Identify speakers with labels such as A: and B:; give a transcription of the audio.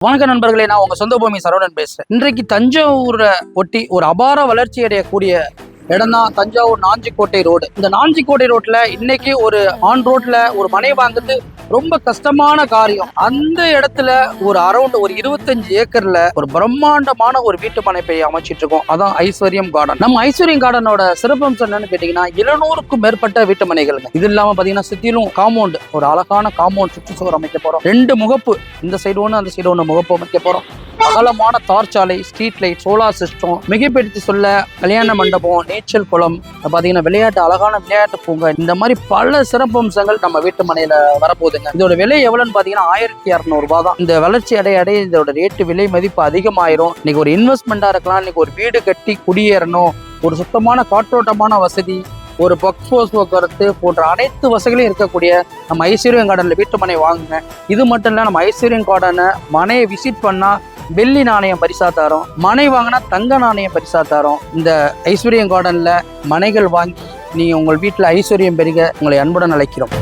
A: வணக்க நண்பர்களே, நான் உங்க சொந்த பூமி சரவணன் பேசுறேன். இன்றைக்கு தஞ்சாவூரை ஒட்டி ஒரு அபார வளர்ச்சி அடையக்கூடிய இடம் தான் தஞ்சாவூர் நாஞ்சிக்கோட்டை ரோடு. இந்த நாஞ்சிக்கோட்டை ரோட்ல இன்னைக்கு ஒரு ஆன் ரோட்ல ஒரு மனை வாங்குறது ரொம்ப கஷ்டமான காரியம். அந்த இடத்துல ஒரு அரௌண்ட் ஒரு 25 ஏக்கர்ல ஒரு பிரம்மாண்டமான ஒரு வீட்டு மனைப்பை அமைச்சிட்டு இருக்கோம். அதான் ஐஸ்வர்யம் கார்டன். நம்ம ஐஸ்வர்யம் கார்டனோட சிறப்பம்சம் என்னன்னு கேட்டீங்கன்னா 700க்கும் மேற்பட்ட வீட்டு மனைகள். இது இல்லாம பாத்தீங்கன்னா சுத்திலும் காம்பவுண்ட், ஒரு அழகான காம்பவுண்ட் சுற்றுச்சுவர் அமைக்க போறோம். 2 முகப்பு, இந்த சைடு ஒன்று அந்த சைடு ஒன்று முகப்பு அமைக்க போறோம். அகலமான தார்ச்சாலை, ஸ்ட்ரீட் லைட், சோலார் சிஸ்டம், மிகைப்படுத்தி சொல்ல கல்யாண மண்டபம், நீச்சல் குளம், பாத்தீங்கன்னா விளையாட்டு, அழகான விளையாட்டு பூங்கா, இந்த மாதிரி பல சிறப்பம்சங்கள் நம்ம வீட்டு மனையில வரப்போகுதுங்க. இதோட விலை எவ்வளவுன்னு பாத்தீங்கன்னா 1200 ரூபாய் தான். இந்த வளர்ச்சி அடைய இதோட ரேட்டு விலை மதிப்பு அதிகமாயிரும். இன்னைக்கு ஒரு இன்வெஸ்ட்மெண்டா இருக்கலாம், இன்னைக்கு ஒரு வீடு கட்டி குடியேறணும், ஒரு சுத்தமான காற்றோட்டமான வசதி, ஒரு பக்ஸ் போக்குவரத்து போன்ற அனைத்து வசதிகளும் இருக்கக்கூடிய நம்ம ஐஸ்வர்யம் கார்டன்ல வீட்டு மனை வாங்குங்க. இது மட்டும் இல்ல, நம்ம ஐஸ்வர்யம் கார்டனை மனையை விசிட் பண்ணா வெள்ளி நாணயம் பரிசா தரோம், மனை வாங்கினா தங்க நாணயம் பரிசா தரோம். இந்த ஐஸ்வர்யம் கார்டன்ல மனைகள் வாங்கி நீங்க உங்கள் வீட்டுல ஐஸ்வர்யம் பெருக உங்களை அன்புடன் அழைக்கிறோம்.